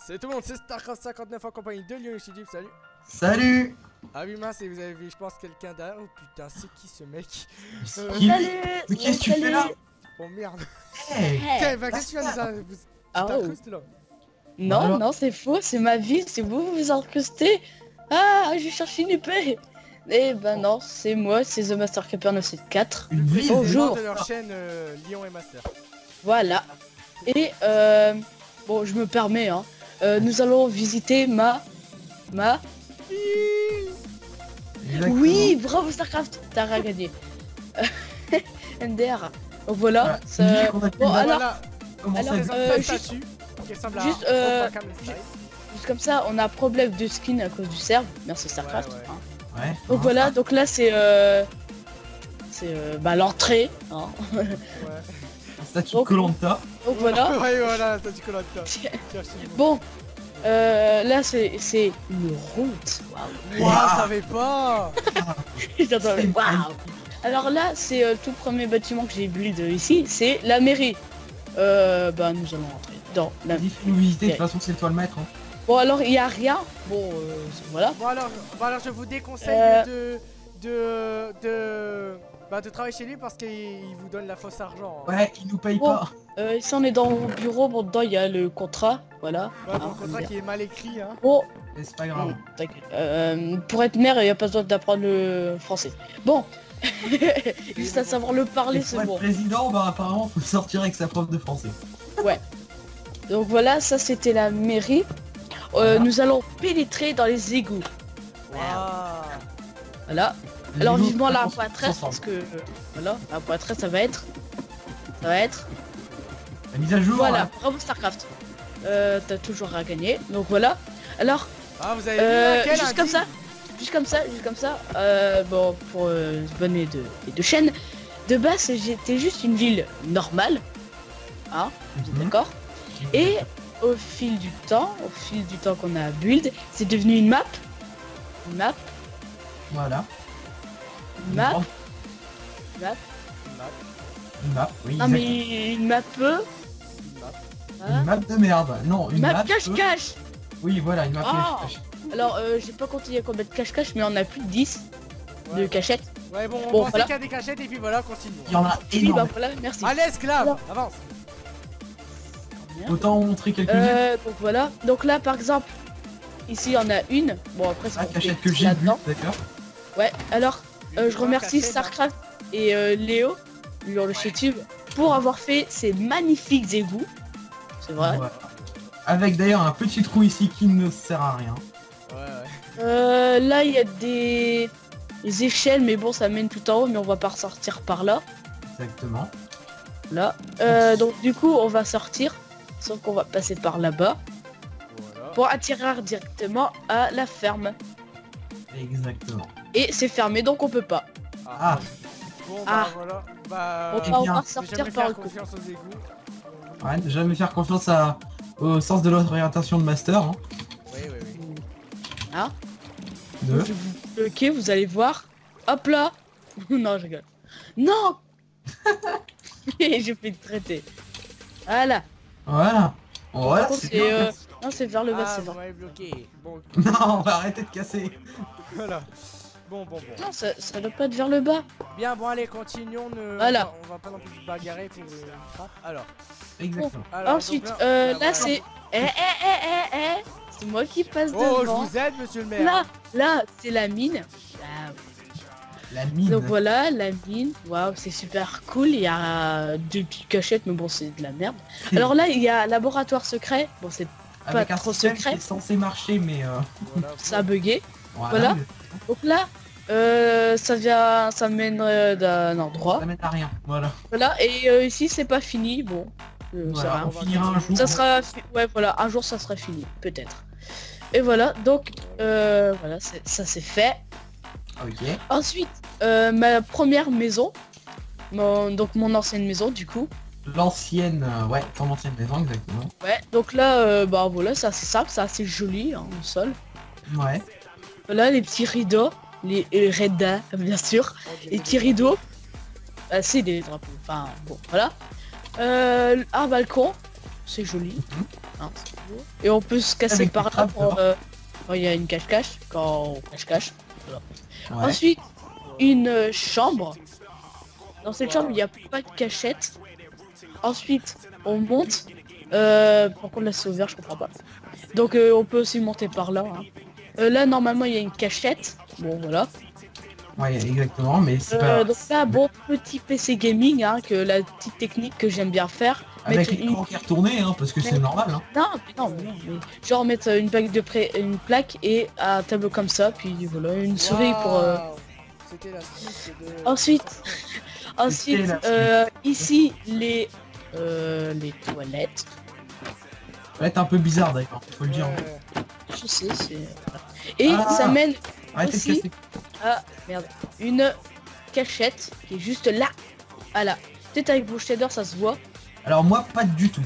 C'est tout le monde, c'est Starcraft 59 en compagnie de Lyon Chidip, salut. Salut. Ah oui mince, et vous avez vu, je pense, quelqu'un derrière. Oh putain, c'est qui ce mec? Mais qu'est-ce que tu fais là? Oh merde. Hey. Qu'est-ce que tu viens de ça? Tu t'incrustes là? Non, Alors non, c'est faux, c'est ma vie, c'est vous vous incrustez. Ah, je cherche une épée. Eh ben non, c'est moi, c'est The Master Capper 974. Une ville. Bonjour. De leur chaîne Lyon et Master. Voilà. Et bon, je me permets, hein. Nous allons visiter ma... Exactement. Oui, bravo Starcraft, t'as gagné. NDR. Donc voilà. Une ville qu'on a Bon, pu alors, Voilà, comment alors, ça présente sa juste- statue qui ressemble à juste, Opakam le style. juste comme ça, on a un problème de skin à cause du serve. Merci Starcraft. Ouais, ouais. hein. Ouais. Donc voilà, donc là c'est bah, l'entrée. Hein. Ouais. Statue Donc- Koh-Lanta. Oh, Donc voilà. Ouais, voilà, t'as du collant. Bon, là c'est une route. Waouh. Waouh, je savais pas. J'adore. C'est Waouh. Alors là, c'est le tout premier bâtiment que j'ai build ici, c'est la mairie. Bah nous allons rentrer dans la. Vas-y, fais-nous visiter, de toute façon c'est toi le maître. Hein. Bon alors il y a rien. Bon voilà. Bon alors je vous déconseille de travailler chez lui parce qu'il vous donne la fausse argent. Ouais, il nous paye Bon. pas. Ici on est dans mon bureau. Bon dedans il y a le contrat. Voilà. Ouais, bon, Hein, le contrat qui est mal écrit, hein. Bon. Mais c'est pas grave. T'inquiète. Pour être maire, il n'y a pas besoin d'apprendre le français. Bon, juste à savoir le parler, Et c'est pour être bon. président, bah apparemment faut sortir avec sa prof de français. Donc voilà, ça c'était la mairie. Voilà. Nous allons pénétrer dans les égouts. Waouh. Voilà. Les Alors égouts, vivement la on poitresse s'en parce sort. que voilà, la poitresse ça va être. Ça va être. La mise à jour. Voilà, Hein. bravo Starcraft. T'as toujours à gagner. Donc voilà. Alors, Ah, vous avez vu laquelle juste comme ça. Juste comme ça, bon, pour s'abonner de chaîne, de base c'était juste une ville normale, hein, vous êtes Mhm. d'accord. Et au fil du temps qu'on a build, c'est devenu une map, Voilà. une map, Une map, oui. non exactement. mais une map Une map de merde. Non, une map. cache-cache. Oui, voilà, une map Oh. cache. Alors j'ai pas compté combien de cache-cache, mais on a plus de 10 de cachettes. Ouais, bon, on Bon, pensait voilà. qu'il y a des cachettes et puis voilà, continue. Il y en a Oui, bah énormément. voilà, merci. Allez, esclave, Alors. avance. Autant en montrer quelques-unes. Donc voilà, donc là par exemple, ici il y en a une. Bon après c'est Ah, pour cachette que que j'ai vu, là-dedans. d'accord. Ouais, alors je Une remercie cachette, hein. Starcraft et Léo, sur le YouTube, pour avoir fait ces magnifiques égouts. C'est vrai. Voilà. Avec d'ailleurs un petit trou ici qui ne sert à rien. Ouais. Là il y a des échelles, mais bon ça mène tout en haut, mais on va pas ressortir par là. Exactement. Là. Donc du coup on va sortir, sauf qu'on va passer par là-bas Voilà. pour atterrir directement à la ferme. Exactement. Et c'est fermé donc on peut pas. Ah. Bon, bah Ah. voilà. Bah. On Eh va bien, pas J'ai sortir jamais par faire le coup. confiance aux égouts. Ouais, jamais faire confiance au sens de l'orientation de master. Hein. Oui, oui, oui. Hein. De... Je vous bloquer, vous allez voir. Hop là. Non, je rigole. Non. Je fais traiter. Voilà. Voilà. Voilà, Par contre, c'est c'est bien. non, c'est vers le bas, Ah, c'est vous vers. m'avez bloqué. Bon, Non, on va arrêter de casser. voilà. Bon. Non, ça doit pas être vers le bas. Bien, bon, allez, continuons. Voilà. On va pas non plus se bagarrer pour une trappe. Alors. Exactement. donc Ensuite, là, là voilà. c'est. C'est moi qui passe Oh, je devant. vous aide, monsieur le maire. Là, c'est la mine. La mine. Donc voilà, la mine. Waouh, c'est super cool. Il y a deux petites cachettes, mais bon, c'est de la merde. Alors là, il y a laboratoire secret. Bon, c'est Avec un trop système secret. qui est censé marcher, mais Voilà, ça a bugué. voilà. Donc là, ça mène d'un endroit. Ça mène à rien. Voilà. Voilà, et ici c'est pas fini. Bon, c'est Voilà, rien. on finira un jour. Ça sera, ouais, voilà, un jour ça sera fini, peut-être. Et voilà, donc voilà, ça c'est fait. Ok. Ensuite, ma première maison, donc mon ancienne maison du coup. L'ancienne, ouais, ton ancienne maison, exactement. Ouais, donc là, bah voilà, c'est assez simple, c'est assez joli, hein, au sol. Ouais. Voilà, les petits rideaux, les reddas, bien sûr, les petits rideaux. C'est des drapeaux, enfin bon, voilà. Un balcon, c'est joli. Hein, c'est beau. Et on peut se casser Avec par des là trappes, pour, quand il y a une cache-cache. Quand on cache-cache. Ouais. Ensuite, une chambre. Dans cette chambre, il n'y a pas de cachette. Ensuite, on monte. Par contre, là, c'est ouvert, je comprends pas. Donc, on peut aussi monter par là. Hein. Là, normalement, il y a une cachette. Bon, voilà. Ouais, exactement, mais c'est pas... Donc là, bon, petit PC gaming, hein, que la petite technique que j'aime bien faire. Avec mettre l'écran qui est retourné, hein, parce que c'est normal, hein. Non, mais genre mettre une plaque et un tableau comme ça, puis voilà, une souris pour... Waouh. C'était l'astuce de... Ensuite, ensuite, la ici, les toilettes. Ça va être un peu bizarre, d'accord, faut le dire. Ouais. Je sais, c'est... Et Ah. ça mène Arrêtez de aussi casser. à... Merde. Une cachette qui est juste là. Voilà. Peut-être avec vos shaders, ça se voit. Alors moi, pas du tout.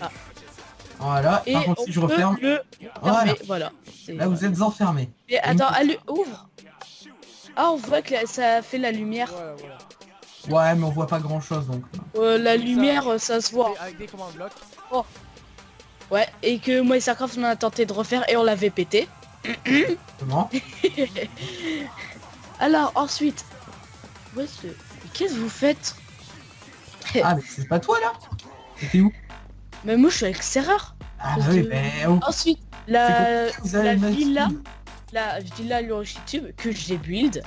Ah. Voilà, Et par contre, on si je peut referme, le Voilà. fermer. Voilà. C'est- là, vous êtes enfermés. Et attends, allez, ouvre. Ah, on voit que ça fait la lumière. Voilà, voilà. Ouais, mais on voit pas grand-chose, donc... La lumière, ça se voit. Avec des commandes blocs. Ouais, et que moi et Sarcraft, on a tenté de refaire et on l'avait pété. Comment? Alors, ensuite... Qu'est-ce que vous faites? Ah, mais c'est pas toi, là? T'es où? Mais moi, je suis à l'extérieur. Ah, Parce bah oui, que- mais... Oh, Ensuite, c'est la compliqué, vous avez une villa, team la villa Lurchitube que j'ai build.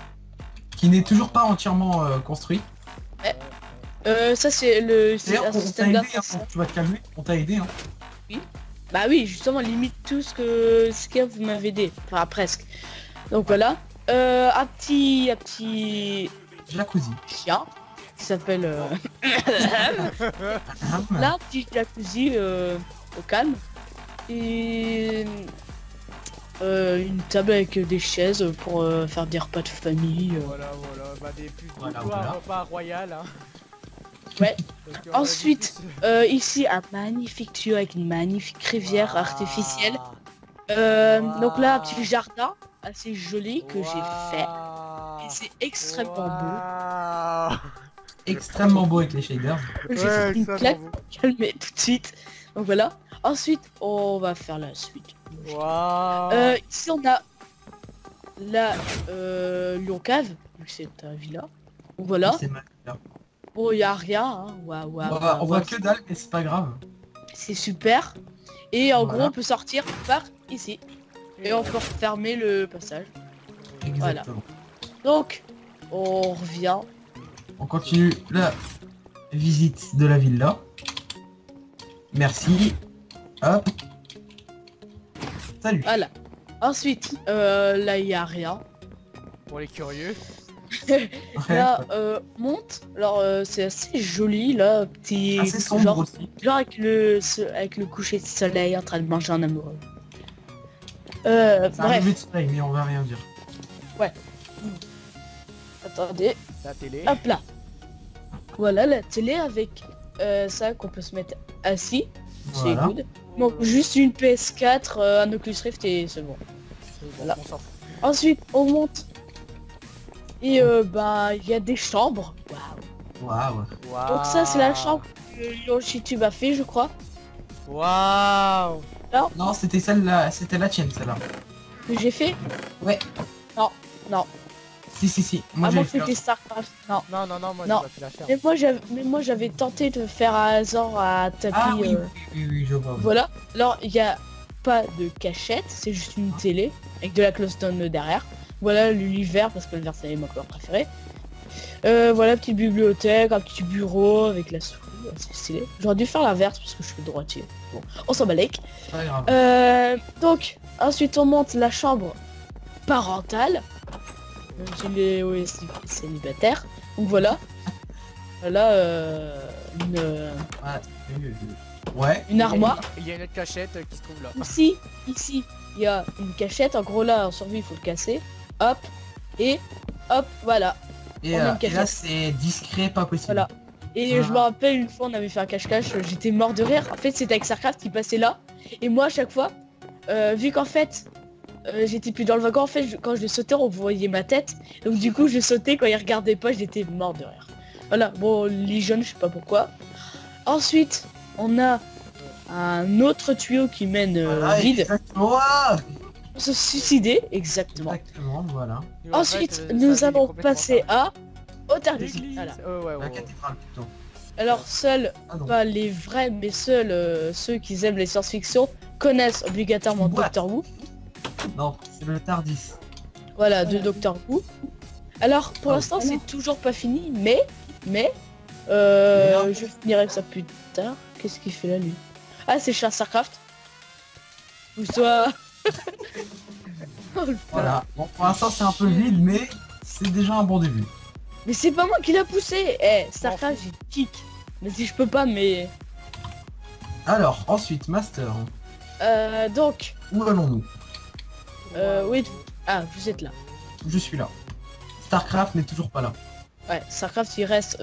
qui n'est toujours pas entièrement construit. Ça, c'est le D'ailleurs, un on t'a système aidé, d'info. hein, tu vas te calmer, on t'a aidé, hein. Bah oui, justement, limite tout ce que vous m'avez aidé. Enfin, presque. Donc voilà. Un petit Jacuzzi. chien qui s'appelle Ah, là, petit jacuzzi au calme. Et une table avec des chaises pour faire des repas de famille. Voilà, voilà. Bah, des plus Voilà, plutôt voilà. un repas royal. Hein. Ouais. Donc, on a Ensuite, dit plus- ici, un magnifique tuyau avec une magnifique rivière Waouh. artificielle. Donc là, un petit jardin assez joli que j'ai fait. Et c'est extrêmement beau. Waouh. Extrêmement beau avec les shaders. J'ai Ouais, fait une extrêmement claque, beau. calmez tout de suite. Donc voilà. Ensuite, on va faire la suite. Waouh. Ici, on a la Lyon Cave, vu que c'est un villa. Donc voilà. C'est mal. Bon, il y a rien. Hein. Waouh, On voit que dalle, mais c'est pas grave. C'est super. Et en Voilà. gros, on peut sortir par ici. Et on peut refermer le passage. Exactement. Donc, on revient. On continue la visite de la villa. Merci. Hop. Salut. Voilà. Ensuite, là, il n'y a rien. Pour les curieux. Ouais. Là, monte. Alors, c'est assez joli, là. Petit... Assez sombre genre, aussi. genre avec le coucher de soleil en train de manger un amoureux. C'est un Bref, lever de soleil, mais on va rien dire. attendez. La télé. Hop là. Voilà la télé avec ça qu'on peut se mettre assis. C'est Voilà. good. Donc juste une PS4, un Oculus Rift et c'est bon. Voilà. On s'en fout. Ensuite on monte. Et bah il y a des chambres. Waouh. Waouh. Waouh. Donc ça c'est la chambre que YouTube a fait je crois. Waouh. Non, c'était celle-là, c'était la tienne, celle-là. Que j'ai fait. Ouais. Non, non. Si. Moi, Avant j'ai fait. c'était StarCraft. Non. Non, non, non, moi Non. j'ai pas fait l'affaire. Mais moi j'avais tenté de faire un hasard à tapis. Ah oui, je vois. Voilà. Alors il n'y a pas de cachette, c'est juste une télé avec de la close down derrière. Voilà l'univers parce que le vert c'est ma couleur préférée. Voilà petite bibliothèque, un petit bureau avec la souris, c'est stylé. J'aurais dû faire l'inverse parce que je suis droitier. Bon, on s'en balèque. C'est pas grave. Donc ensuite on monte la chambre parentale. Les célibataires. Donc voilà. Là Ouais. une armoire. Il y a une autre cachette qui se trouve là. Ici, il y a une cachette. En gros, là, en survie, il faut le casser. Hop. Et hop, voilà. Et, On a une et là, cachette. c'est discret, pas possible. Voilà. Et Ah. je me rappelle, une fois, on avait fait un cache-cache. J'étais mort de rire. En fait, c'était avec Starcraft qui passait là. Et moi, à chaque fois, vu qu'en fait, j'étais plus dans le wagon, en fait, quand je sautais, on voyait ma tête. Donc, du coup, je sautais. Quand il regardait pas, j'étais mort de rire. Voilà. Bon, les jeunes, je sais pas pourquoi. Ensuite, on a un autre tuyau qui mène Voilà, vide exactement. pour se suicider, exactement. Exactement, voilà. Et en Ensuite, fait, nous sa vie est allons complètement passer tarée. au Tardis. L'église. Voilà. Ouais, La ouais. cathédrale plutôt. Alors, seuls, Ah non. pas les vrais, mais seuls ceux qui aiment les science-fiction connaissent obligatoirement What? Doctor Who. Non, c'est le Tardis. Voilà, de Doctor Who. Alors, pour Oh. l'instant, c'est toujours pas fini, mais, Mais je finirai ça plus tard. Qu'est-ce qu'il fait là, lui? Ah, c'est Charles Starcraft. Pousse-toi. Oh, le Voilà. Bon, pour l'instant, c'est un peu vide, mais c'est déjà un bon début. Mais c'est pas moi qui l'a poussé. Eh, Starcraft, j'ai kick. Mais si je peux pas, mais... Alors, ensuite, Master. Donc, Où allons-nous? oui. Ah, vous êtes là. Je suis là. Starcraft n'est toujours pas là. Ouais, Starcraft, il reste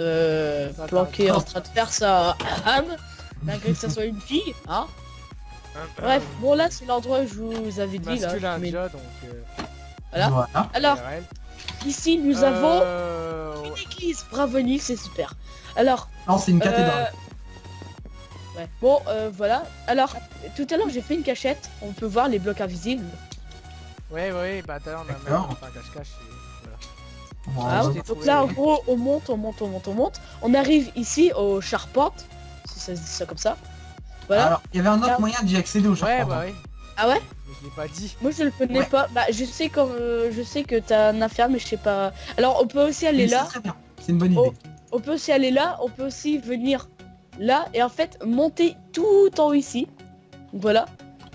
planqué en train de faire sa âme, malgré que ça soit une fille, hein. Bref, bon là, c'est l'endroit où je vous avais dit, là. Masculin mais- déjà, donc. Voilà. Alors, IRL. ici, nous avons Ouais. une église. Bravo, Nick, c'est super. Alors, Non, c'est une cathédrale. ouais, bon, voilà. Alors, tout à l'heure, j'ai fait une cachette. On peut voir les blocs invisibles. Ouais, bah tout à l'heure on a D'accord. même fait un cache-cache. Et... Ah, je ouais. l'ai Donc trouvé, là, en oui. gros, on monte. On arrive ici aux charpentes, si ça se dit ça comme ça. Voilà. Alors, il y avait un autre Ah. moyen d'y accéder au Ouais, charpent. bah oui. Ah ouais? Mais je l'ai pas dit. Moi je le connais Ouais. pas. Bah je sais que t'as un affaire mais je sais pas. Alors on peut aussi aller Mais c'est là. très bien. C'est une bonne idée. Oh. On peut aussi aller là. On peut aussi venir là et en fait monter tout en haut ici. Voilà.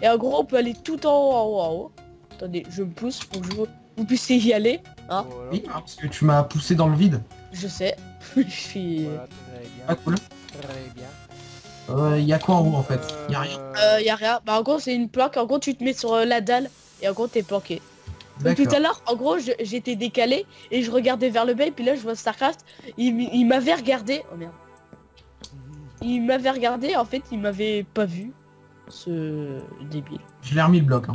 Et en gros on peut aller tout en haut. Attendez, je me pousse pour que vous puissiez y aller. Hein. Voilà. Oui, parce que tu m'as poussé dans le vide. Je sais. Je suis. Voilà, très bien. Pas cool. Très bien. Il y a quoi en haut en fait? Il y a rien. Y a rien. Bah en gros c'est une plaque. En gros tu te mets sur la dalle et en gros t'es planqué. Donc, tout D'accord. à l'heure, en gros, j'étais décalé et je regardais vers le bas et puis là je vois Starcraft. Il m'avait regardé. Oh merde. Il m'avait regardé, en fait, il m'avait pas vu. Ce débile. Je l'ai remis le bloc. Hein.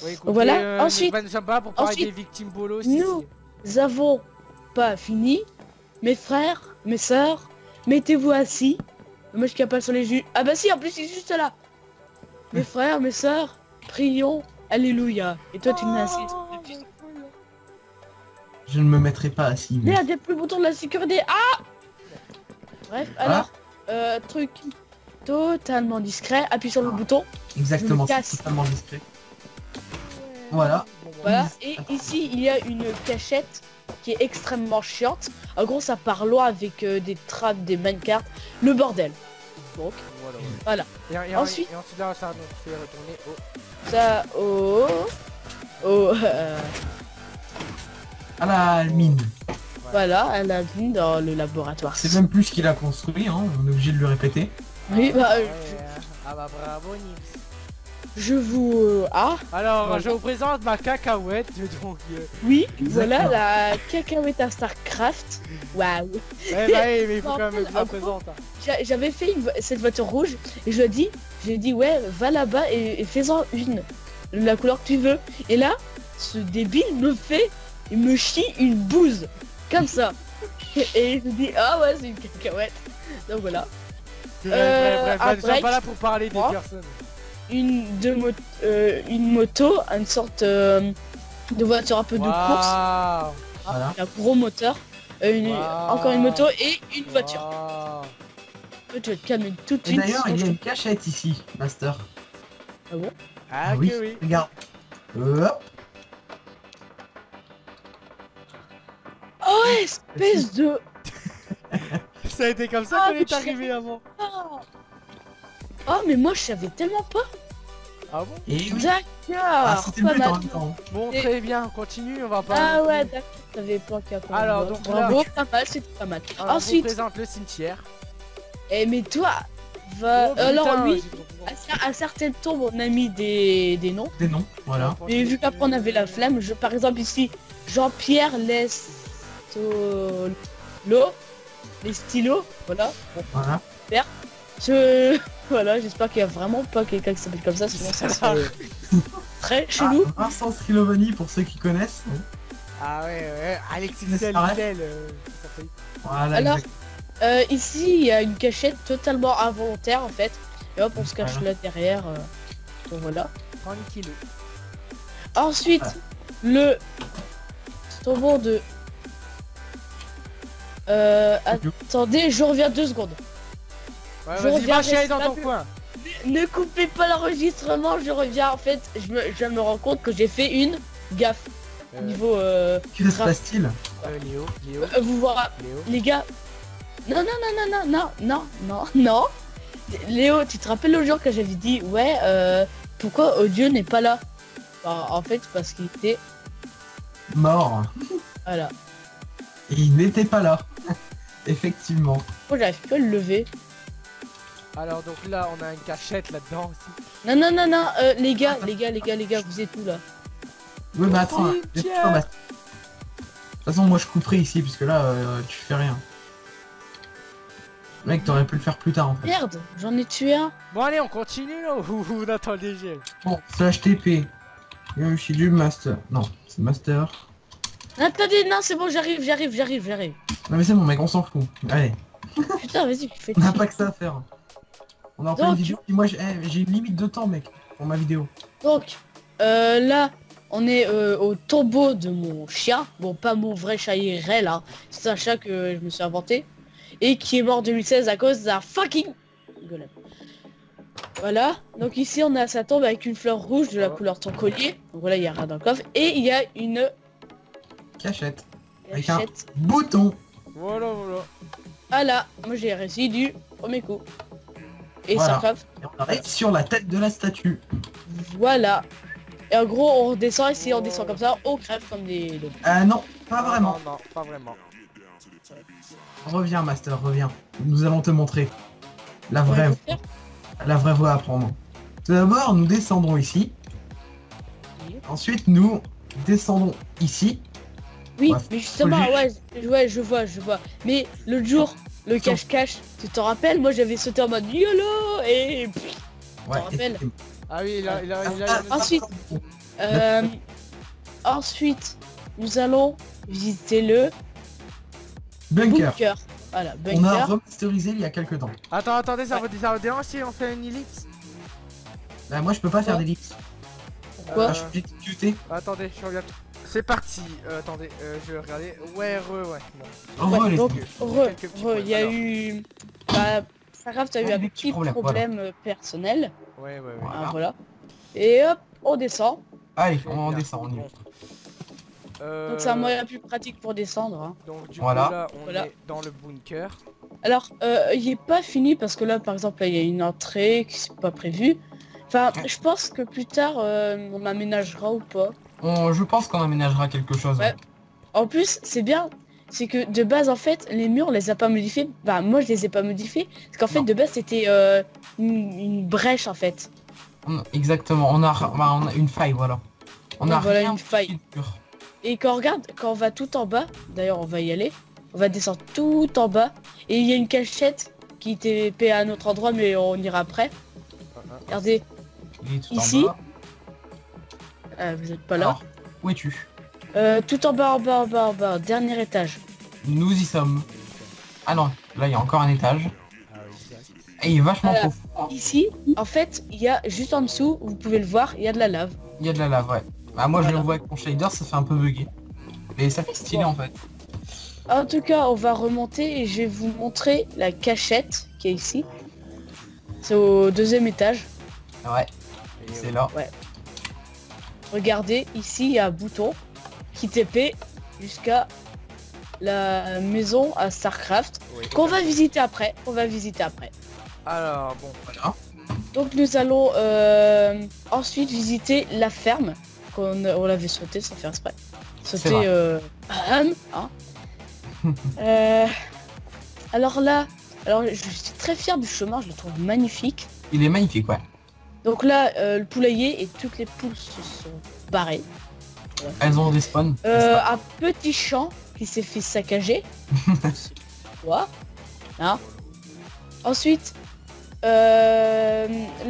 Ouais, écoutez, Voilà, ensuite- nous sommes pas pour parler ensuite, des victimes bolos. nous avons pas fini. Mes frères, mes sœurs, mettez-vous assis. Moi je capable sur les jus. Ah bah si, en plus il est juste là. Mes frères, mes sœurs, prions, alléluia. Et toi tu me mets assis. Je ne me mettrai pas assis. mais- Merde, y'a plus le bouton de la sécurité. Ah. Bref, Voilà. alors, truc totalement discret. Appuie sur le bouton. Exactement, Je me casse. c'est totalement discret. Voilà. Voilà. Et ici, il y a une cachette qui est extrêmement chiante. En gros, ça part loin avec des trappes, des minecarts. Le bordel. Donc, Voilà. Voilà. Et Ensuite- ensuite là, ça nous fait retourner au... ça, À la mine. voilà, à la mine dans le laboratoire. C'est même plus ce qu'il a construit, hein. On est obligé de le répéter. Oui, bah, Ouais, ah bah bravo Nix. je vous... Ah, Alors, Voilà. je vous présente ma cacahuète, donc... oui, Exactement. voilà la cacahuète à Starcraft. Waouh. Eh bah, oui, mais il faut En quand même fait, que je la en gros, présente. Hein. J'avais fait cette voiture rouge et je lui ai dit, j'ai dit ouais, va là-bas et fais-en une, la couleur que tu veux. Et là, ce débile il me chie une bouse, comme ça. Et je me dis, ah ouais, c'est une cacahuète. Donc voilà, Bref, un nous sommes pas break. là pour parler des Moi. personnes. une moto, une sorte de voiture un peu de course, Waouh. Voilà. un gros moteur, Waouh. encore une moto et une voiture. Waouh. Toi, tu vas te calmer tout de Et suite. d'ailleurs, sinon il y a je une cachette ici, Master. Ah bon? Ah oui. que oui. Regarde. Hop. Oh, espèce de... Ça a été comme ça Ah, qu'on mais est je arrivé avant. Oh, mais moi je savais tellement pas. Ah bon? Et oui. D'accord. Ah, c'était le pas but en mal. même temps. Bon, Et- très bien, continue, on va pas... Ah ouais, d'accord. T'avais pas qu'à prendre Alors, le donc vote. là- Bravo, pas mal, c'était pas mal. Alors, on vous Ensuite, présente le cimetière. mais toi, va... Oh, alors putain, oui, j'ai trop- à certaines tombes on a mis des noms. Des noms, voilà. Et vu qu'après on avait la flemme, par exemple ici, Jean-Pierre Lestolo, les stylos, voilà. Bon, Voilà. voilà, j'espère qu'il y a vraiment pas quelqu'un qui s'appelle comme ça, sinon ça serait très chelou. Ah, Vincent Scrilovani pour ceux qui connaissent. Ah ouais, Alexis C'est pareil. Michel, ça fait- Voilà. Alors, exact. Ici, il y a une cachette totalement involontaire en fait. Et hop, on se cache là derrière. Bon, voilà. Tranquille. Ensuite, le tombeau de... attendez, je reviens 2 secondes. Ouais, Je vas-y, reviens, va chialer reste dans pas ton plus. coin. Ne coupez pas l'enregistrement, je reviens. En fait, je me rends compte que j'ai fait une gaffe. Niveau... Que se passe-t-il? Léo. vous voir, Léo. les gars... Non, non, non, non, non, non, non, non, non. Léo, tu te rappelles le jour que j'avais dit, ouais, pourquoi Audio n'est pas là? Bah, en fait, parce qu'il était... Mort. Voilà. Et il n'était pas là. Effectivement. Moi, j'arrive plus à le lever. Alors donc là, on a une cachette là-dedans aussi. Non, non, non, non, les gars, vous êtes où là? Oui, mais attends. Oui, De tiens. toute façon, moi je couperai ici, puisque là, tu fais rien. Mec, t'aurais pu le faire plus tard en fait. Merde, j'en ai tué un. Bon allez, on continue là ou on attend les gels? Bon, slash TP. Je suis du master. Non, c'est master. Attendez, non, c'est bon, j'arrive. Non mais c'est bon mec, on s'en fout. Allez, Putain, vas-y, fais on n'a pas que ça à faire. On a en plein Donc- vidéo. Et moi j'ai une limite de temps mec, pour ma vidéo. Donc, là, on est au tombeau de mon chien. Bon, pas mon vrai chat IRL, hein. C'est un chat que je me suis inventé. Et qui est mort en 2016 à cause d'un fucking golem. Voilà. Donc ici, on a sa tombe avec une fleur rouge de la couleur de ton collier. Donc voilà, il y a rien dans le coffre. Et il y a une Cachette. Avec un cachette. bouton. Voilà. Ah là, moi j'ai réussi du premier coup. Et Voilà. ça crève. Et on arrive sur la tête de la statue. Voilà. Et en gros, on redescend ici, on descend comme ça, on crève comme des... Non, pas vraiment. Non, pas vraiment. Reviens master, reviens. Nous allons te montrer la Ouais, vraie, faut faire. la vraie voie à prendre. Tout d'abord, nous descendons ici. Ensuite, nous descendons ici. Oui, Ouais, mais justement, ouais, je vois. Mais l'autre jour, le cache-cache, tu t'en rappelles? Moi j'avais sauté en mode YOLO et... Ouais, rappelles effectivement. Ah oui, il a Ensuite, ensuite, nous allons visiter le Bunker. bunker. Voilà, On a bunker. remasterisé il y a quelques temps. Attendez, ça vous dérange si on fait une ellipse? Moi, je peux pas faire d'ellipse. Pourquoi Je suis exécuté. Attendez, je regarde. C'est parti. Attendez, je vais regarder. Ouais. Bon. Heureux, les donc, yeux. Quelques petits il y a problèmes. eu... Bah, pas grave, t'as eu Ouais, un des petit petits problèmes, problème personnel. Ouais. Voilà. Ah, voilà. Et hop, on descend. Allez, Très on bien. descend, on y va. Donc c'est un moyen plus pratique pour descendre. Hein. Donc du Voilà. coup là, on Voilà. est dans le bunker. Alors, il est pas fini parce que là, par exemple, là, il y a une entrée qui n'est pas prévue. Enfin, je pense que plus tard, on aménagera ou pas. Je pense qu'on aménagera quelque chose. Ouais. En plus, c'est bien, c'est que de base, en fait, les murs, on les a pas modifiés. Bah, moi, je les ai pas modifiés. Parce qu'en fait, Non. de base, c'était une brèche, en fait. Exactement, on a une faille, voilà. On a Voilà, rien une faille. de dur. Et quand on regarde, quand on va tout en bas, d'ailleurs, on va y aller. On va descendre tout en bas. Et il y a une cachette qui était TP à un autre endroit, mais on ira après. Regardez, Il est tout Ici. en bas. vous êtes pas là. Alors, où es-tu? Tout en bas, dernier étage. Nous y sommes. Ah non, là il y a encore un étage. Et il est vachement Voilà. profond. Ici, en fait, il y a juste en dessous, vous pouvez le voir, il y a de la lave. Il y a de la lave, ouais. Bah moi je Voilà. le vois avec mon shader, ça fait un peu bugger. Mais ça fait stylé Bon. en fait. En tout cas, on va remonter et je vais vous montrer la cachette qui est ici. C'est au deuxième étage. Ouais, c'est là. Regardez, ici, il y a un bouton qui TP jusqu'à la maison à StarCraft qu'on va visiter après. Alors bon. Voilà. Donc nous allons ensuite visiter la ferme on l'avait sauté sans faire exprès. C'est vrai. Hein. Alors là, je suis très fier du chemin, je le trouve magnifique. Il est magnifique, ouais. Donc là, le poulailler et toutes les poules se sont barrées. Elles ont des spawns. Un petit champ qui s'est fait saccager. Quoi hein. Ensuite, là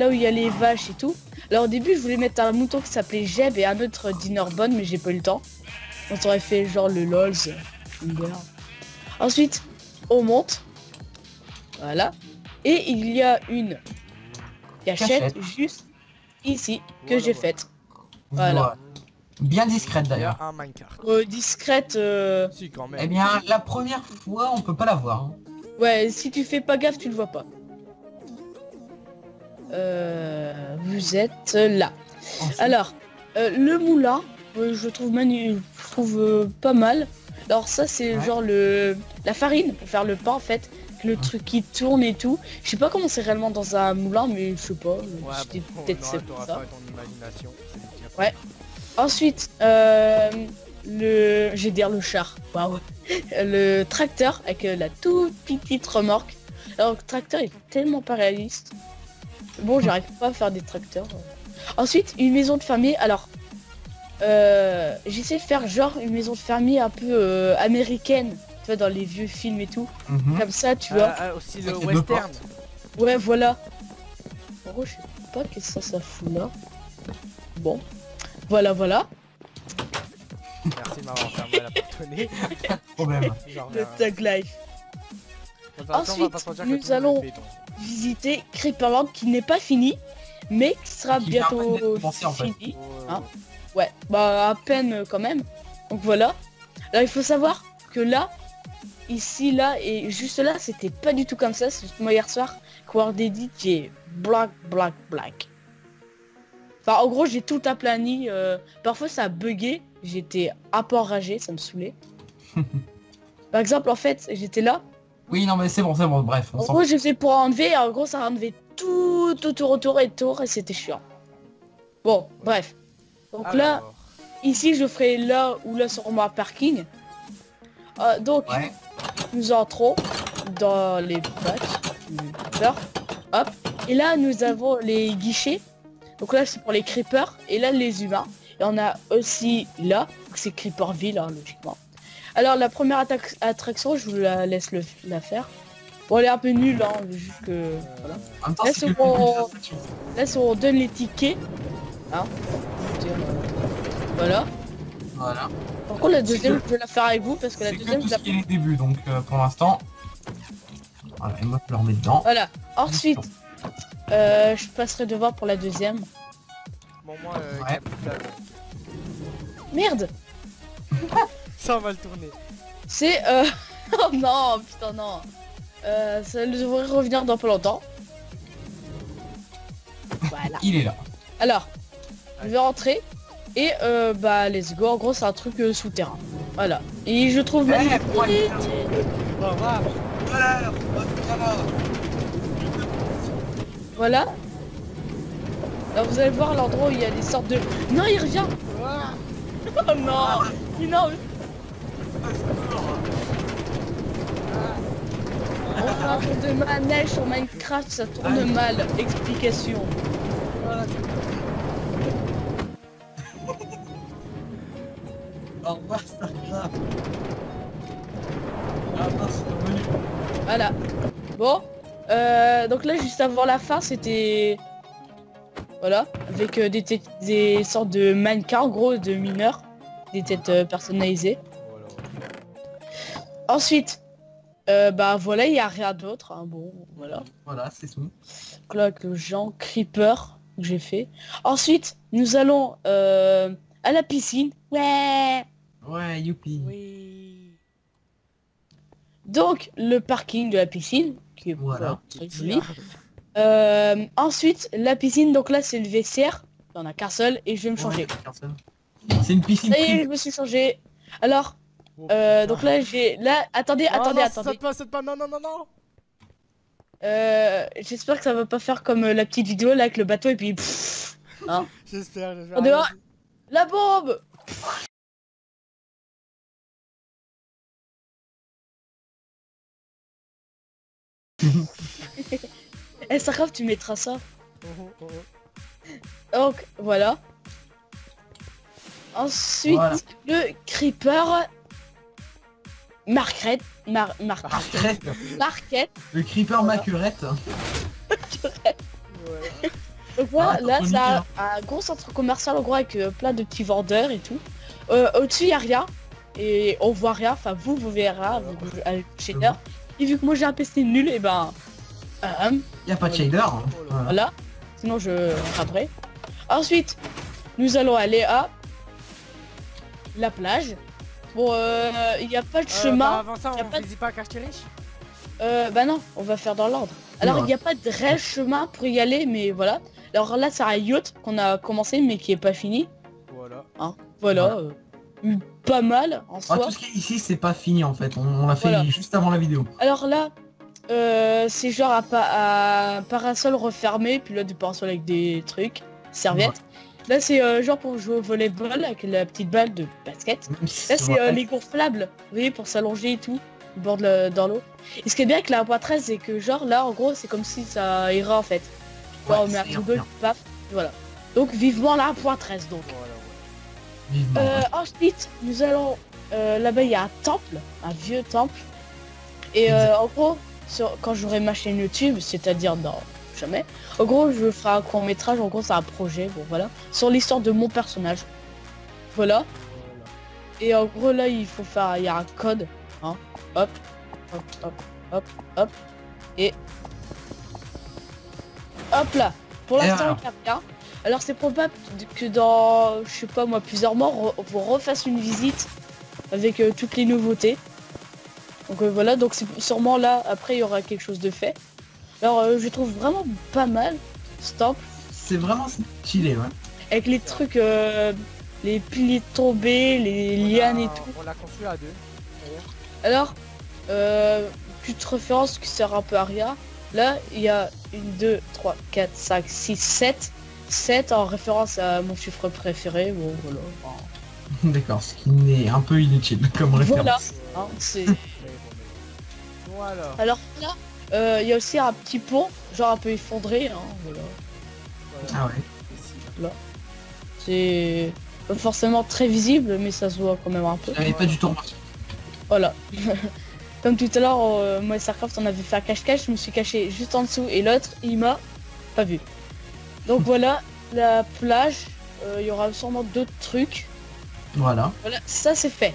où il y a les vaches et tout. Alors au début, je voulais mettre un mouton qui s'appelait Jeb et un autre Dinnerbone, mais j'ai pas eu le temps. On aurait fait genre le LOLs. Ensuite, on monte. Voilà. Et il y a une cachette juste ici que j'ai faite. Voilà. Bien discrète Il y a d'ailleurs. un minecart. Discrète. Si, quand même. Eh bien, la première fois, on peut pas la voir. Hein. Ouais, si tu fais pas gaffe, tu le vois pas. Vous êtes là. Ensuite, Alors, le moulin, je trouve pas mal. Alors ça, c'est Ouais. genre la farine pour faire le pain en fait. Le truc qui tourne et tout. Je sais pas comment c'est réellement dans un moulin, mais je sais pas. Ouais, Peut-être bon, c'est pour t'auras ça. pas ton imagination. c'est dire. Ouais. Ensuite, je vais dire le char. Waouh. Le tracteur avec la toute petite remorque. Alors le tracteur est tellement pas réaliste. Bon, j'arrive pas à faire des tracteurs. Ensuite, une maison de fermier. Alors, j'essaie de faire genre une maison de fermier un peu américaine. Tu vois, dans les vieux films et tout. Comme ça, tu vois. Aussi Ça, le c'est deux western. Ouais, voilà. En gros, je sais pas qu'est-ce que ça fout là. Bon. Voilà. Merci de m'avoir fermé la porte au nez. pas de problème. Genre, Le Tug Life. de toute façon, on va pas se mentir que nous tout le monde allons- le fait, donc. Visiter Creeperland qui n'est pas fini, mais qui sera Qui vient à peine bientôt d'être commencé, en fait. fini. Ouais, Hein. Ouais, bah à peine quand même. Donc voilà. Alors il faut savoir que là, ici, là et juste là, c'était pas du tout comme ça. C'est juste moi hier soir, Quard Edit, j'ai black. Enfin en gros j'ai tout aplani. Parfois ça a bugué, j'étais un peu enragé, ça me saoulait. Par exemple en fait j'étais là. Oui, non, mais c'est bon, bref. On En s'en gros j'ai fait pour enlever, en gros ça a enlevé tout autour et c'était chiant. Bon, bref. Donc là, Alors, ici je ferai là ou là sur mon parking. Donc Ouais. nous entrons dans les bacs. Hop. Et là nous avons les guichets. Donc là c'est pour les creepers et là les humains. Et on a aussi là, c'est Creeperville hein, logiquement. Alors la première attraction, je vous la laisse la faire. Bon elle est un peu nulle hein, juste que voilà. En même temps, Là, c'est c'est que le pour- début de la section. Là si on donne les tickets. Hein. Voilà. Voilà. Par contre la deuxième je vais la faire avec vous parce que la C'est que deuxième tout je ce la... qui est les débuts, donc pour l'instant... Voilà, et moi je le remets dedans. Voilà. Ensuite, je passerai devant pour la deuxième. bon, moi, Ouais. capital. Merde. Ça, on va le tourner. C'est oh non, putain non. Ça devrait revenir dans pas longtemps. Voilà. Il est là. Alors, je vais rentrer et bah let's go. En gros, c'est un truc souterrain. Voilà. Et je trouve magnifique. Au revoir. Voilà. Alors vous allez voir l'endroit où il y a des sortes de. Non, il revient. Ah. Oh non. Non. On fait un tour de manège sur Minecraft, ça tourne mal. Explication. Au revoir, Starcraft. Ah mince, c'est revenu. Voilà. Bon. Donc là, juste avant la fin, c'était... Voilà. Avec des sortes de mannequins, en gros, de mineurs. Des têtes personnalisées. Voilà. Ensuite, bah voilà, il n'y a rien d'autre. Hein. Bon, voilà. Voilà, c'est tout. Donc là, avec le genre Creeper que j'ai fait. Ensuite, nous allons à la piscine. Ouais. Ouais, youpi. Oui. Donc, le parking de la piscine, qui est Voilà. très joli. Ensuite, la piscine, donc là, c'est le vestiaire. Il n'y en a qu'un seul et je vais me changer. Ouais, personne. C'est une piscine Ça y est, privée. je me suis changé. Alors, Oh, donc là, j'ai... Là, attendez. Saute pas, non. J'espère que ça va pas faire comme la petite vidéo là avec le bateau et puis... pfff, hein. J'espère. En dehors. La bombe. Eh, Starcraft, tu mettras ça. Donc, voilà. Ensuite, Voilà. le Creeper... Marquette. Arrête. Marquette. Le creeper maquerette. Donc voilà, Ah, là, t'as c'est remis, un gros centre commercial en gros avec plein de petits vendeurs et tout. Au-dessus, il n'y a rien. Et on voit rien. Enfin, vous verrez avec le shader. Et vu que moi j'ai un PC nul, et ben Y a pas de shader. Hein. Voilà. Voilà. Sinon je rattraperai. Ensuite, nous allons aller à la plage. Bon, il n'y a pas de Bah, chemin. avant ça, y a on pas fait pas cache tes riches. Bah non, on va faire dans l'ordre. Alors il n'y a pas de réel chemin pour y aller, mais voilà. Alors là, c'est un yacht qu'on a commencé, mais qui est pas fini. Voilà. Hein. Voilà. Pas mal en Ah, soi. tout ce qui est ici, c'est pas fini en fait. On l'a fait Voilà. juste avant la vidéo. Alors là, c'est genre à parasol refermé, puis là du parasol avec des trucs, serviettes. Là c'est genre pour jouer au volleyball avec la petite balle de basket. Même si Là c'est c'est vrai. les gonflables, vous voyez, pour s'allonger et tout, au bord dans l'eau. Et ce qui est bien avec la 1.13, c'est que genre là en gros c'est comme si ça ira en fait. Ouais, On met un c'est truc, bien. paf, voilà. Donc vivement la 1.13 donc. Voilà, Vivement. Ensuite, nous allons là-bas, il y a un temple, un vieux temple. Et Exact. en gros, quand j'aurai ma chaîne YouTube, c'est-à-dire dans jamais, en gros, je ferai un court métrage. En gros, c'est un projet, bon voilà, sur l'histoire de mon personnage. Voilà. Et en gros, là, il faut faire, il y a un code, hein. Hop, hop, hop, hop, hop, et hop là. Pour Et l'instant, alors il n'y a rien. Alors c'est probable que dans, je sais pas moi, plusieurs mois, on refasse une visite avec toutes les nouveautés. Donc voilà, donc c'est sûrement là, après il y aura quelque chose de fait. Alors je trouve vraiment pas mal ce temple, C'est vraiment stylé, ouais. avec les trucs, les piliers tombés, les lianes et tout. On l'a construit à deux. Alors, petite référence qui sert un peu à rien. Là, il y a 1, 2, 3, 4, 5, 6, 7. 7 en référence à mon chiffre préféré. Bon, voilà. D'accord, ce qui n'est un peu inutile comme référence. Voilà. Hein, c'est... Voilà. Alors là, il y a aussi un petit pont, genre un peu effondré. Hein, voilà. Ah ouais. C'est pas forcément très visible, mais ça se voit quand même un peu. J'avais pas du tout remarqué. Voilà. Comme tout à l'heure, moi et Starcraft, on avait fait un cache-cache, je me suis caché juste en dessous et l'autre, il m'a pas vu. Donc voilà, la plage, il y aura sûrement d'autres trucs. Voilà. Voilà, ça c'est fait.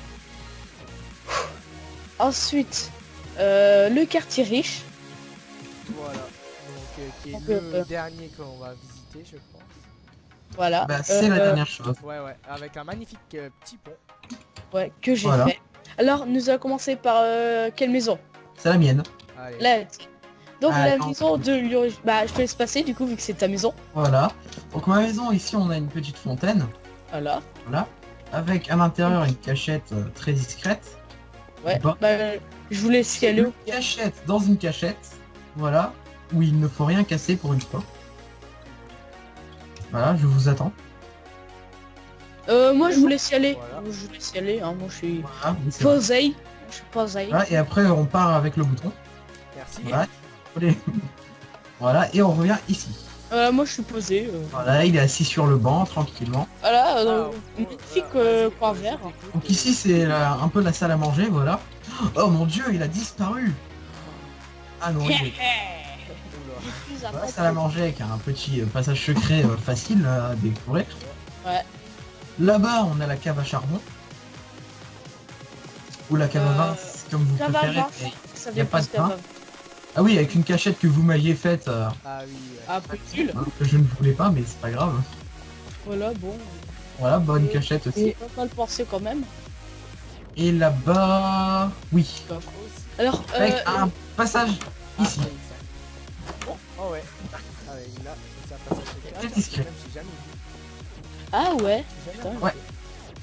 Ensuite, le quartier riche. Voilà. Donc, qui est Donc, le dernier qu'on va visiter, je pense. Voilà. Bah, c'est la dernière chose. Ouais, ouais. Avec un magnifique petit pont. Ouais, que j'ai Voilà. fait. Alors, nous allons commencer par quelle maison? C'est la mienne. Allez. La... Donc Ah, la non. maison de Luri... Bah, je te laisse passer du coup, vu que c'est ta maison. Voilà. Donc ma maison, ici, on a une petite fontaine. Voilà. Voilà. Avec à l'intérieur une cachette très discrète. Ouais. Bah, Bah, je vous laisse y aller. une cachette dans une cachette. Voilà. Où il ne faut rien casser pour une fois. Voilà, je vous attends. Moi, je vous laisse y aller. Voilà. Je vous laisse y aller. Hein. Moi, je suis Voilà, oui, c'est vrai. posé. Je suis posé. Voilà, et après on part avec le bouton. Merci. Voilà. Allez. Voilà, et on revient ici. Moi, je suis posé. Voilà, il est assis sur le banc tranquillement. Voilà, Ah, magnifique voilà. coin vert. Donc ici c'est un peu la salle à manger, voilà. Oh mon dieu, il a disparu. Ah non, il est... Oula. Voilà, salle à manger avec un petit passage secret facile à découvrir. Ouais. Là-bas, on a la cave à charbon. Ou la cave à vin, comme vous Ça va, préférez. va. mais- Ça y a vient pas pas de pain. Ah oui, avec une cachette que vous m'aviez faite, Ah oui. Ouais. Ah, nul. hein, que je ne voulais pas, mais c'est pas grave. Voilà, bon. Voilà, bonne Et- cachette aussi. C'est pas mal pensé quand même. Et là-bas, oui, Alors, avec un passage ici. Oh ouais. Ah ouais, là, ça passe à Très discret. J'ai jamais vu. ah ouais. J'ai Putain. jamais vu. Ouais.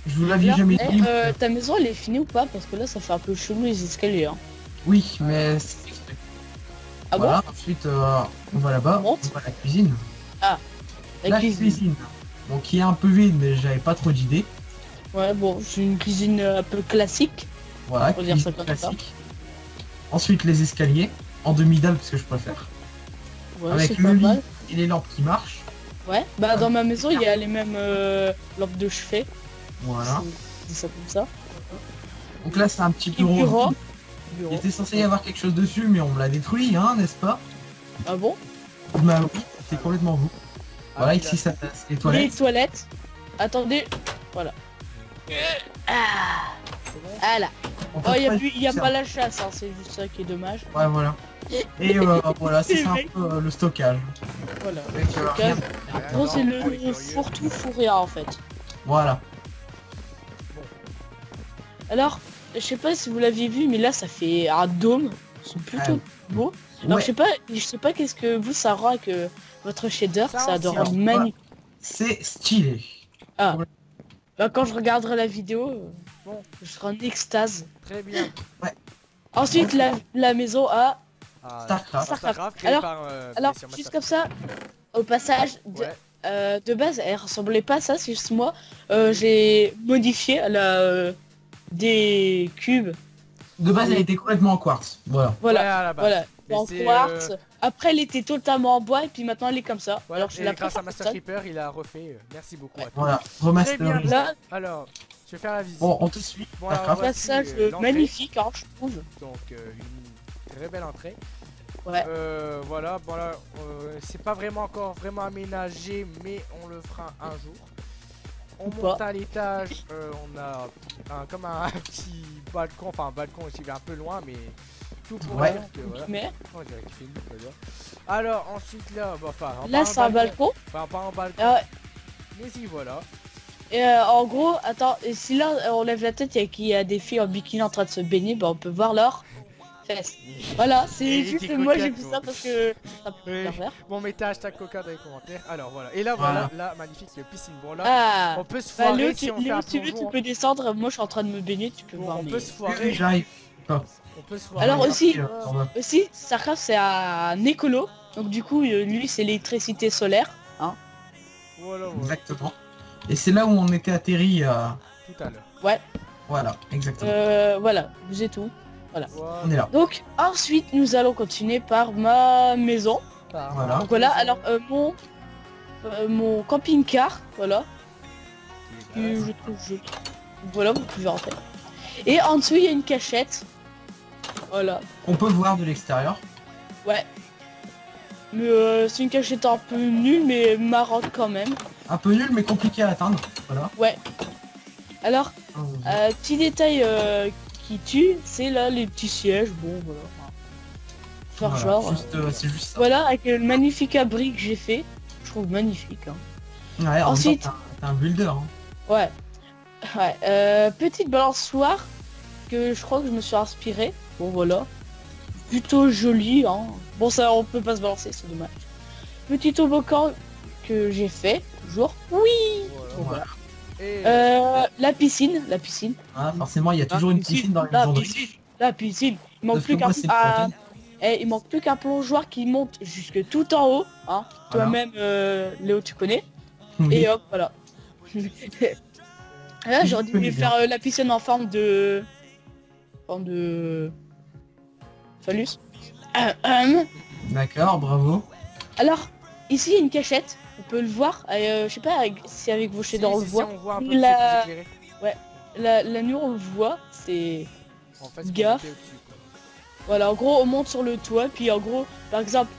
Je vous l'avais Alors, jamais eh, dit. ta maison, elle est finie ou pas? Parce que là, ça fait un peu chelou les escaliers. Hein. Oui, mais c'est- Ah voilà. Ensuite, on va là-bas, On monte. on va à la cuisine. bon? La cuisine. Bon, qui est un peu vide, mais j'avais pas trop d'idées. Ouais, bon, c'est une cuisine un peu classique. Voilà, Faut dire cuisine ça comme ça. classique. Ensuite, les escaliers en demi-dalle parce que je préfère. Ouais, Avec c'est le pas lit mal. et les lampes qui marchent. Ouais, bah dans ma maison, il y a les mêmes lampes de chevet. Voilà. C'est ça comme ça. Donc là, c'est un petit Et bureau. bureau. Bureau. Il était censé y avoir quelque chose dessus, mais on me l'a détruit, hein, n'est-ce pas? Ah bon? Bah oui, c'est complètement vous. Voilà, oui, ici, là. ça c'est les Les toilettes. toilettes. Attendez. Voilà. Ah, C'est bon. voilà. On peut Oh, y a, pas plus, y a faire- pas la chasse, hein, c'est juste ça qui est dommage. Ouais, voilà. Et voilà, c'est ça un mec. peu le stockage. Voilà. Avec, Stockage. rien- Gros, c'est pour les le curieux. fourre-tout fourrière en fait. Voilà. Alors, je sais pas si vous l'aviez vu, mais là ça fait un dôme. C'est plutôt beau. Alors Ouais, je sais pas qu'est-ce que vous ça rend avec votre shader, Ça, ça doit on rendre s'y magnifique. c'est stylé. Bah, quand je regarderai la vidéo, Bon. je serai en extase. Très bien. Ensuite, la maison a... Ah, Starcraft. Starcraft créé Alors- par, Alors, sur juste Master comme ça, au passage, Ouais. de base, elle ressemblait pas à ça, c'est juste moi. J'ai modifié des cubes. De base, elle était complètement en quartz. Voilà. Voilà, Ouais, à la base. voilà. Mais En c'est, quartz. Après, elle était totalement en bois et puis maintenant, elle est comme ça. Ouais, Alors, je et la grâce à préfère Master personne. Creeper, il a refait. Merci beaucoup à toi. Voilà. Très bien. Remasterisé. Là, Alors, je vais faire la visite. Bon, on te suit. Bon, alors, Starcraft. voici, passage l'entrée. magnifique, hein, je trouve. Donc, une très belle entrée. Ouais. Voilà, bon là, c'est pas vraiment encore vraiment aménagé, mais on le fera un jour. On Ou monte pas. à l'étage, on a comme un petit balcon, enfin un balcon aussi un peu loin, mais tout pour Ouais. dire que voilà. Mais Oh, j'ai rectifié une boucle, là. Alors ensuite là, bah, enfin, là, c'est un balcon. Enfin pas un balcon, Ah, mais si voilà. et en gros, attends, et si là on lève la tête et qu'il y a des filles en bikini en train de se baigner, bah on peut voir leur fesses. Voilà, Et c'est juste t'es moi coquette, j'ai vu toi. ça parce que ça peut Oui. faire. Bon, mettez hashtag coca dans les commentaires. Alors voilà, et là Voilà. voilà, là magnifique piscine. Bon là, Ah, on peut se bah foirer Léo, si on fait Léo, un si tu veux, tu plongeon. peux descendre. Moi, je suis en train de me baigner, tu peux Bon, voir. on Mais... peut se Oui, foirer. j'arrive. On peut se foirer. Alors aussi, Voilà. aussi, Starcraft c'est un écolo, donc du coup, lui, c'est l'électricité solaire. Voilà, voilà, Exactement. Et c'est là où on était atterri. tout à l'heure. Voilà, exactement. Voilà, vous êtes où? On est là. Donc ensuite, nous allons continuer par ma maison. Voilà. Donc voilà, alors mon camping-car, voilà, que je trouve joli. Donc, voilà, vous pouvez rentrer. Et en dessous, il y a une cachette. Voilà. On peut voir de l'extérieur. Ouais. Mais c'est une cachette un peu nulle, mais marrante quand même. Un peu nul mais compliqué à atteindre. Voilà. Alors, petit détail qui tue, c'est là les petits sièges. Bon, voilà. Faire Voilà, genre. c'est juste ça. Voilà, avec le magnifique abri que j'ai fait. Je trouve magnifique. Hein. Ouais, en même temps, Ensuite- t'es un builder. Hein. Ouais. Ouais. Petite balançoire que je crois que je me suis inspiré. Bon, voilà. Plutôt joli. Hein. Bon, ça, on peut pas se balancer, c'est dommage. Petit toboggan que j'ai fait. Toujours. Oui. Voilà. Voilà. Et La piscine. Hein, forcément, il y a toujours une piscine dans les La maisons. piscine. La piscine. Il manque Sauf plus que moi, qu'un c'est le plantain. il manque plus qu'un plongeoir qui monte jusque tout en haut. Hein. Voilà. Toi-même, Léo, tu connais. Oui. Et hop, voilà. Là, Je j'aurais dû connais bien. faire la piscine en forme de... phallus. D'accord, bravo. Alors, ici, il y a une cachette. On peut le voir. Je sais pas si avec vos shaders on le voit. on voit un peu La- plus éclairé. La nuit, on le voit. C'est... En fait, Gaffe. faut monter au-dessus, quoi. Voilà, en gros, on monte sur le toit. Puis en gros, par exemple,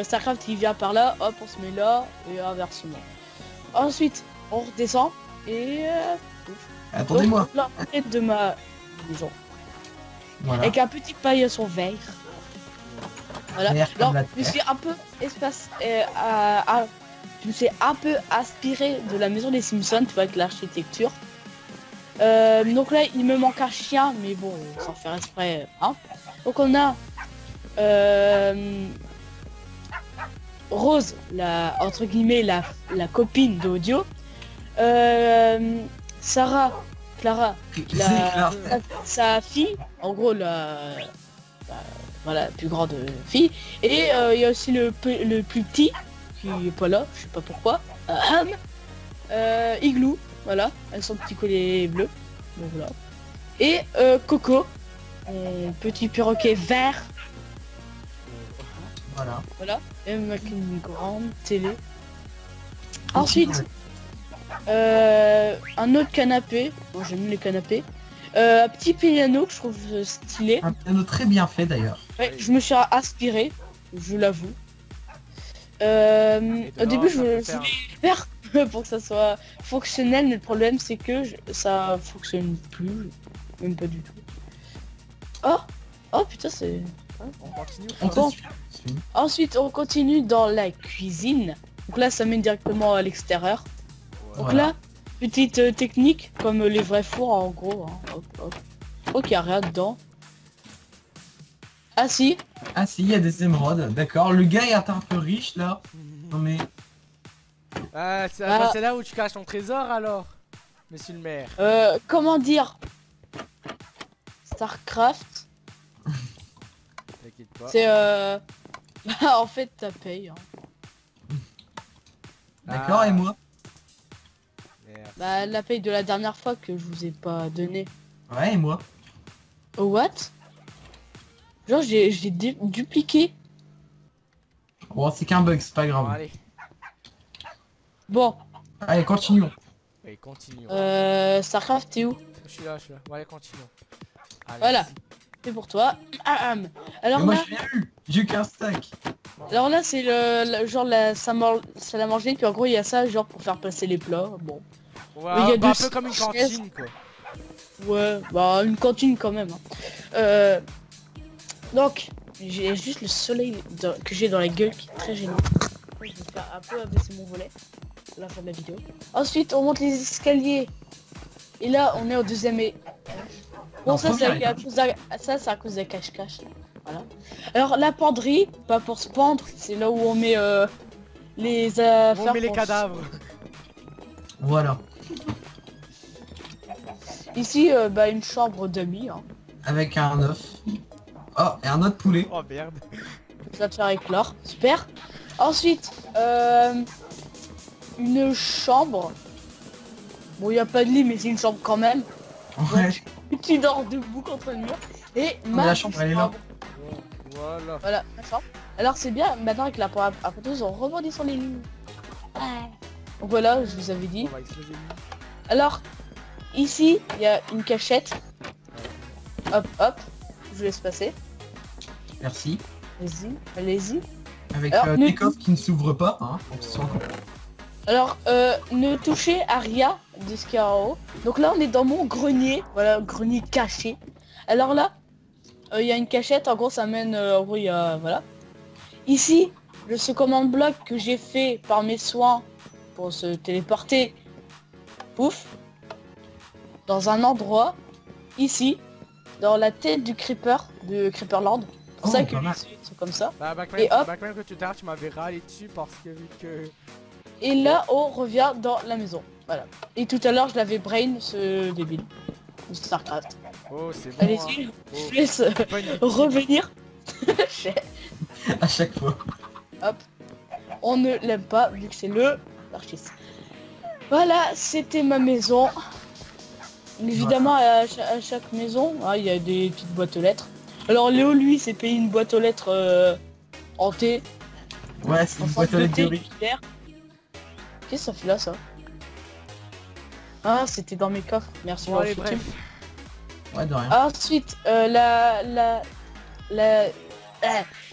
Starcraft, il vient par là. Hop, on se met là. Et inversement. Ensuite, on redescend. Et... Attendez-moi. donc, l'entrée de ma maison. Voilà. Avec un petit paillasson vert. Voilà. Vert comme Alors, la je me terre. suis un peu je me suis un peu inspiré de la maison des Simpsons, tu vois, avec l'architecture. Donc là, il me manque un chien, mais bon, sans faire exprès, hein. Donc on a Rose, entre guillemets, la copine d'Audio. Sarah, Clara, C'est clair. sa fille, en gros voilà, la plus grande fille. Et il y a aussi le plus petit, qui est pas là, je sais pas pourquoi. Igloo, voilà, avec son petit collier bleu. Donc voilà. Et Coco, mon petit perroquet vert, Voilà. et avec une grande télé. Ensuite, un autre canapé. Bon, j'aime les canapés. Un petit piano que je trouve stylé. Un piano très bien fait d'ailleurs. Ouais, je me suis inspiré, je l'avoue. Au début, je voulais faire pour que ça soit fonctionnel, mais le problème c'est que ça fonctionne plus, même pas du tout. Oh, oh putain, c'est... On continue. On Bon. te suit. Ensuite, on continue dans la cuisine. Donc là, ça mène directement à l'extérieur. Donc Voilà. là, petite technique, comme les vrais fours en gros. Hein. Hop, hop. Je crois qu'il n'y a rien dedans. Ah si, Ah si, il y a des émeraudes, d'accord. Le gars est un peu riche là. Non mais... Ah, c'est Ah. bah, c'est là où tu caches ton trésor alors, monsieur le maire. comment dire, Starcraft, T'inquiète pas. c'est en fait, ça paye. Hein. D'accord, Ah. et moi? Merde. Bah, la paye de la dernière fois que je vous ai pas donné. Ouais, et moi? Oh, what? Genre, j'ai dupliqué. Bon, c'est qu'un bug, c'est pas Bon, grave. allez, Bon, Allez, continuons. allez, continue. Starcraft, t'es où? Je suis là. Bon, allez, continuons. Allez. Voilà. C'est pour toi. Alors Mais moi là, je l'ai eu. J'ai eu qu'un stack. alors là c'est genre ça l'a mangé, puis en gros il y a ça genre pour faire passer les plats. Bon. Ouais, Mais il y a bah, un deux peu comme une chaises. cantine quoi. Ouais, bah une cantine quand même. Hein. Donc, j'ai juste le soleil que j'ai dans la gueule qui est très gênant. Je vais faire un peu abaisser mon volet à la fin de la vidéo. Ensuite, on monte les escaliers. Et là, on est au deuxième étage. Bon, Non, ça c'est premier à cause c'est à cause de cache-cache. Voilà. Alors la penderie, pas pour se pendre, c'est là où on met les affaires. On met les pour- cadavres. Voilà. Ici, bah une chambre d'amis. Hein. Avec un œuf. Oh, et un autre poulet. Oh merde. Ça va te faire éclore. Super. Ensuite, une chambre. Bon, il n'y a pas de lit, mais c'est une chambre quand même. Ouais. Tu dors debout contre le mur. Et la chambre, elle est là. Voilà. Voilà, ma chambre. Alors c'est bien, maintenant avec la apporteuse, on rebondit sur les lignes. Donc voilà, je vous avais dit. On va exploser. Alors, ici, il y a une cachette. Hop, hop. Je vous laisse passer. Merci. Allez-y, allez-y. Avec Alors, des coffres qui ne s'ouvrent pas, hein, pour que ce soit encore- Alors, ne touchez à rien de ce qu'il y a en haut. Donc là, on est dans mon grenier. Voilà, grenier caché. Alors là, il y a une cachette. En gros, ça mène... en gros, il y a... Voilà. Ici, ce command bloc que j'ai fait par mes soins pour se téléporter. Pouf. Dans un endroit. Ici. Dans la tête du creeper. De Creeperland. C'est pour Oh, ça que pas mal. c'est comme ça. Bah, Et hop. Backman que tout à l'heure tu m'avais râlé dessus parce que vu que... Et là, on revient dans la maison. Voilà. Et tout à l'heure, je l'avais brain, ce débile. De Starcraft. Oh c'est bon. Allez-y, hein. je Oh, vous laisse pas une- revenir. à chaque fois. On ne l'aime pas, vu que c'est le l'artiste. Voilà, c'était ma maison. Évidemment, à chaque maison, il y a des petites boîtes aux lettres. Alors Léo, lui, s'est payé une boîte aux lettres hantée. Ouais, c'est En une forme boîte à de lettres thé de riz. clair. Qu'est-ce que ça fait là, ça? Ah, c'était dans mes coffres. Merci. Bon allez Laurent Fittim. bref. Ouais, de rien. Ensuite,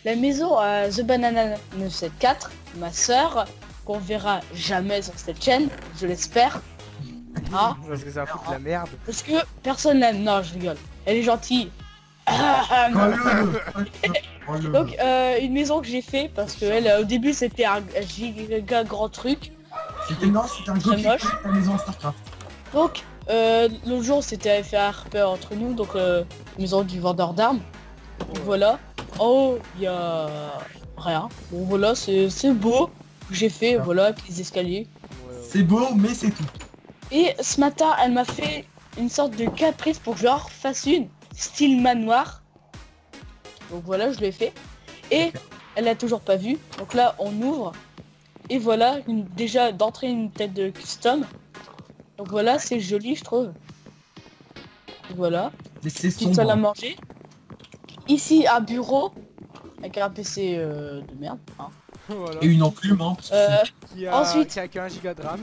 la maison à The Banana 974, ma sœur, qu'on verra jamais sur cette chaîne, je l'espère. Ah, Parce que ça fout de la merde. parce que personne l'aime. Non, je rigole. Elle est gentille. Oh, le... Donc, une maison que j'ai fait parce que elle, au début, c'était un giga grand truc. C'était non, c'était un Très copier moche. de la maison Starcraft. Donc, l'autre jour, c'était fait un RP entre nous, donc maison du vendeur d'armes. Donc, voilà. En haut, il y a rien. Bon, voilà, c'est beau. J'ai fait, voilà, avec les escaliers. Ouais, ouais. C'est beau, mais c'est tout. Et ce matin, elle m'a fait une sorte de caprice pour que je leur fasse une style manoir. Donc voilà, je l'ai fait. Et Ok. elle l'a toujours pas vu. Donc là, on ouvre. Et voilà, déjà d'entrée une tête de custom. Donc voilà, c'est joli, je trouve. Voilà, Mais c'est petite salle à sombre. manger. Ici, un bureau avec un PC de merde. Hein. Voilà. Et une enclume, hein, parce que Qui a, ensuite- qui a 1 giga de RAM.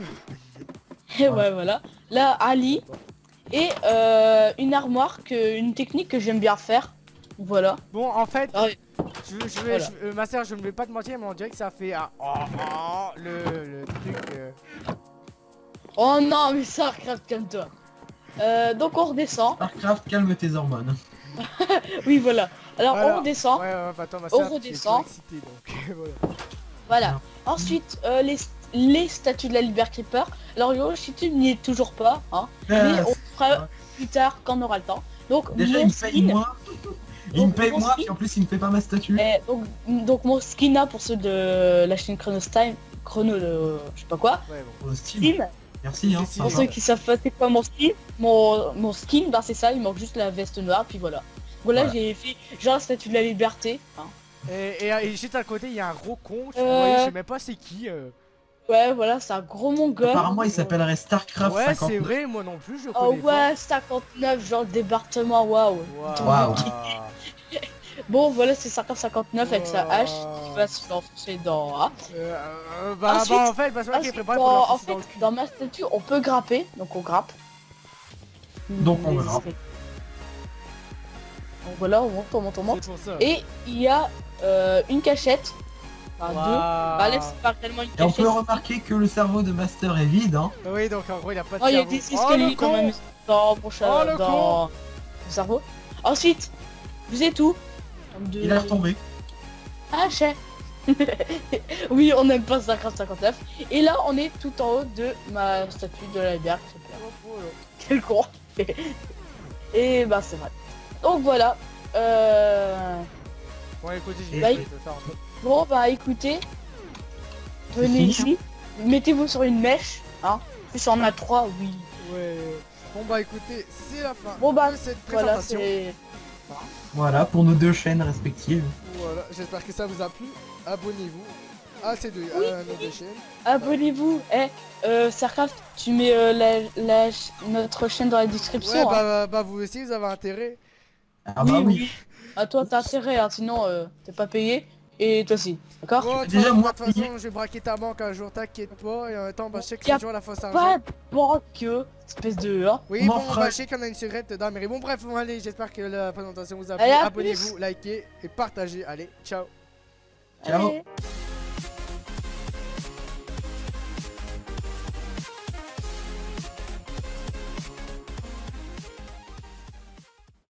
Et ouais, voilà. Là, un lit. Et une armoire, une technique que j'aime bien faire. Voilà. Bon en fait, Ah oui. Voilà. ma soeur, je ne vais pas te mentir, mais on dirait que ça fait un... le truc... Oh non, mais ça, Starcraft, calme-toi. Donc on redescend. Starcraft, calme tes hormones. Oui, voilà. Alors, Voilà. on redescend. Ouais, attends, ma On sœur, redescend. qui est trop excitée, donc voilà. Voilà. Ensuite, les statues de la Liber Creeper. Alors, si tu n'y es toujours pas, hein, mais on fera plus tard quand on aura le temps. Donc, Déjà, mon il me paye skin, moi. Il me Donc, paye mon moi, skin- puis en plus, il me paye pas ma statue. donc mon skin là, pour ceux de la chaîne Chronos Time, je sais pas quoi, Ouais, bon. Pour le Steam. Steam. Merci, hein. C'est Pour sympa. ceux qui savent pas c'est quoi mon skin, mon skin, bah c'est ça, il manque juste la veste noire, puis voilà. Voilà, Voilà. j'ai fait genre la statue de la liberté. Hein. Et juste à côté, il y a un gros con, tu Euh, vois, je sais même pas c'est qui. Ouais, voilà, c'est un gros mongol. Apparemment, il s'appellerait StarCraft Ouais, 59. c'est vrai, moi non plus, je Oh connais ouais, 59, genre le département, waouh. pas. Waouh. Bon, voilà, c'est 59 avec sa hache qui va se l'enfoncer dans... Ah. Ensuite- En fait, parce que qui est Ensuite, préparé pour en l'enfoncer fait, dans le cul. dans ma statue, on peut grapper, donc on grappe. Donc on grappe. Donc voilà, on monte. C'est pour ça. Et il y a une cachette. Enfin, deux. Bah là, c'est pas réellement une Et on cachette. peut remarquer que le cerveau de Master est vide, hein. Oui, donc en gros, il a pas de Oh, il y a cerveau. des Oh, escaliers le quand con. même dans mon Oh, le dans le cerveau. Ensuite, vous êtes où Il est retombé. Ah, chef. Oui, on n'aime pas 59. Et là, on est tout en haut de ma statue de la bière. Quel con. Et bah, c'est vrai. Donc voilà. Bon, écoutez, Et j'ai bah, essayé de faire un peu. Bon, bah écoutez. C'est Venez fini, ici. Mettez-vous sur une mèche. Hein. Plus on a 3, oui. Ouais. Bon, bah écoutez, c'est la fin Bon, bah, de cette Voilà, présentation. c'est... Voilà, pour nos deux chaînes respectives. Voilà, j'espère que ça vous a plu. Abonnez-vous à ces deux, à nos deux chaînes. Abonnez-vous. Starcraft, tu mets notre chaîne dans la description. Ouais, hein. bah vous aussi, vous avez intérêt. Ah bah oui. À toi, t'as intérêt, hein, sinon t'es pas payé. Et toi aussi, d'accord? Bon, Déjà, moi, de toute façon, je vais braquer ta banque un jour, t'inquiète pas. Et en même temps, bah, je sais que Y a c'est toujours la fausse argent. Pas de banque, espèce de... Hein. Oui, Mon bon, frère. bah, je sais qu'on a une secrète dans la mairie. Bon, bref, bon, allez, j'espère que la présentation vous a plu. Allez, à Abonnez-vous, likez et partagez. Allez, ciao. Ciao. Allez.